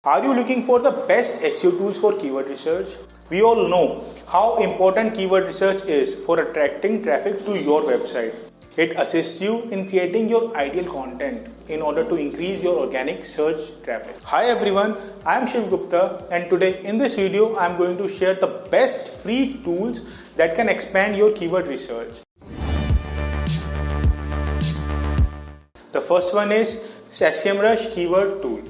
Are you looking for the best SEO tools for keyword research? We all know how important keyword research is for attracting traffic to your website. It assists you in creating your ideal content in order to increase your organic search traffic. Hi everyone, I am Shiv Gupta, and today in this video I am going to share the best free tools that can expand your keyword research. The first one is SEMrush Keyword Tool.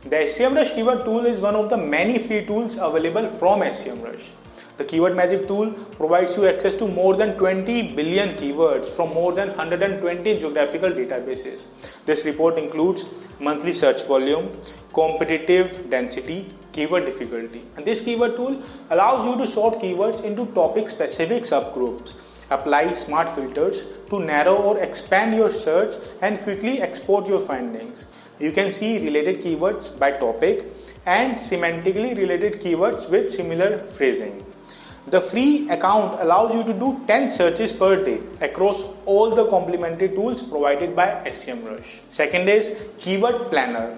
The SEMrush Keyword Tool is one of the many free tools available from SEMrush. The Keyword Magic tool provides you access to more than 20 billion keywords from more than 120 geographical databases. This report includes monthly search volume, competitive density, keyword difficulty. And this keyword tool allows you to sort keywords into topic-specific subgroups, apply smart filters to narrow or expand your search, and quickly export your findings. You can see related keywords by topic and semantically related keywords with similar phrasing. The free account allows you to do 10 searches per day across all the complementary tools provided by SEMrush. Second is Keyword Planner.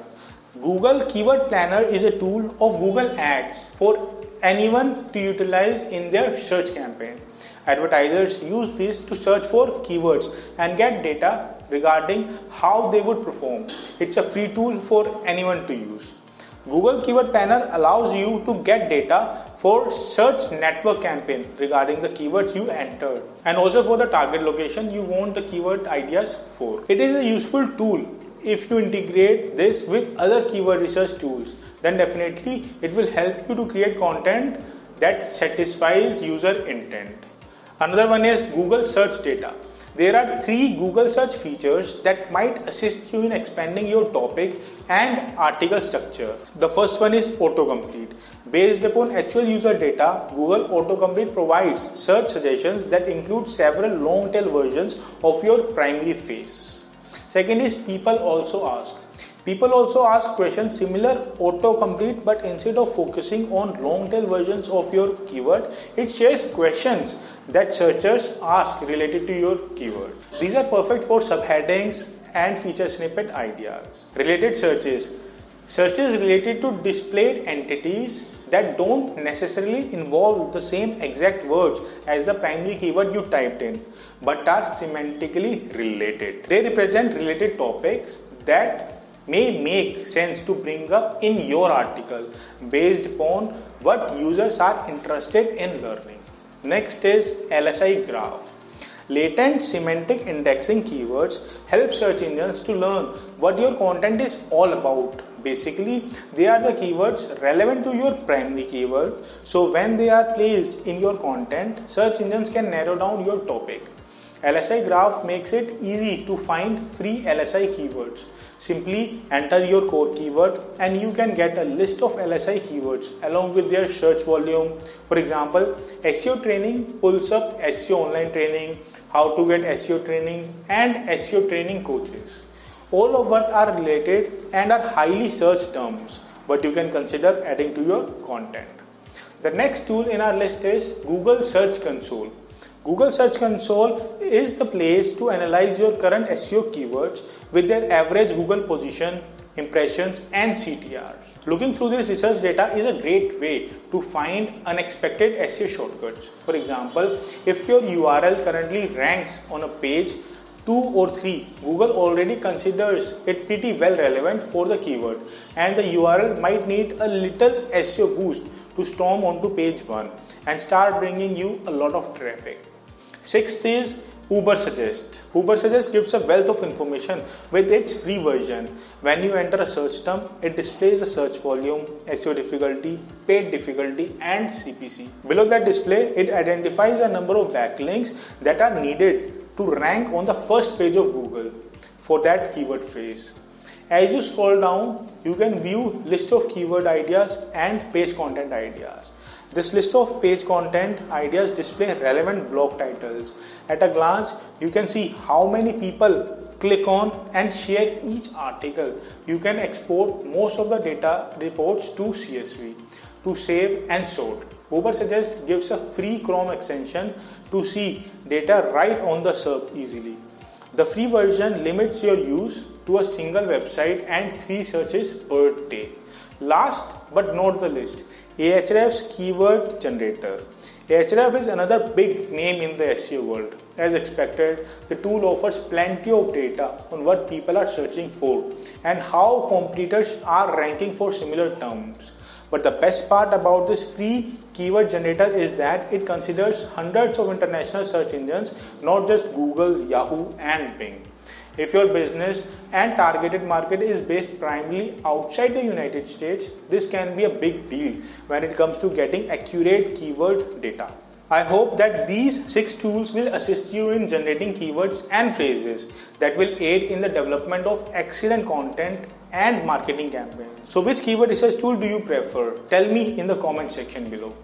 Google Keyword Planner is a tool of Google Ads for anyone to utilize in their search campaign. Advertisers use this to search for keywords and get data regarding how they would perform. It's a free tool for anyone to use. Google Keyword Planner allows you to get data for search network campaign regarding the keywords you entered, and also for the target location you want the keyword ideas for. It is a useful tool. If you integrate this with other keyword research tools, then definitely it will help you to create content that satisfies user intent. Another one is Google Search Data. There are 3 Google search features that might assist you in expanding your topic and article structure. The first one is autocomplete. Based upon actual user data, Google Autocomplete provides search suggestions that include several long tail versions of your primary phrase. Second is People Also Ask. People also ask questions similar autocomplete, but instead of focusing on long tail versions of your keyword, it shares questions that searchers ask related to your keyword. These are perfect for subheadings and feature snippet ideas. Related searches. Searches related to displayed entities that don't necessarily involve the same exact words as the primary keyword you typed in, but are semantically related. They represent related topics that may make sense to bring up in your article based upon what users are interested in learning. Next is LSI graph. Latent semantic indexing keywords help search engines to learn what your content is all about. Basically, they are the keywords relevant to your primary keyword, so when they are placed in your content, search engines can narrow down your topic. LSI graph makes it easy to find free LSI keywords. Simply enter your core keyword and you can get a list of LSI keywords along with their search volume. For example, SEO training pulls up SEO online training, how to get SEO training, and SEO training coaches. All of what are related and are highly searched terms, but you can consider adding to your content. The next tool in our list is Google Search Console. Google Search Console is the place to analyze your current SEO keywords with their average Google position, impressions, and CTRs. Looking through this research data is a great way to find unexpected SEO shortcuts. For example, if your URL currently ranks on a page 2 or 3, Google already considers it pretty well relevant for the keyword, and the URL might need a little SEO boost to storm onto page 1 and start bringing you a lot of traffic. Sixth is Ubersuggest. Ubersuggest gives a wealth of information with its free version. When you enter a search term, it displays the search volume, SEO difficulty, paid difficulty, and CPC. Below that display, it identifies a number of backlinks that are needed to rank on the first page of Google for that keyword phrase. As you scroll down, you can view list of keyword ideas and page content ideas. This list of page content ideas display relevant blog titles. At a glance, you can see how many people click on and share each article. You can export most of the data reports to CSV to save and sort. Ubersuggest gives a free Chrome extension to see data right on the SERP easily. The free version limits your use to a single website and 3 searches per day. Last but not the least, Ahrefs Keyword Generator. Ahrefs is another big name in the SEO world. As expected, the tool offers plenty of data on what people are searching for and how competitors are ranking for similar terms. But the best part about this free keyword generator is that it considers hundreds of international search engines, not just Google, Yahoo, and Bing. If your business and targeted market is based primarily outside the United States, this can be a big deal when it comes to getting accurate keyword data. I hope that these 6 tools will assist you in generating keywords and phrases that will aid in the development of excellent content and marketing campaigns. So which keyword research tool do you prefer? Tell me in the comment section below.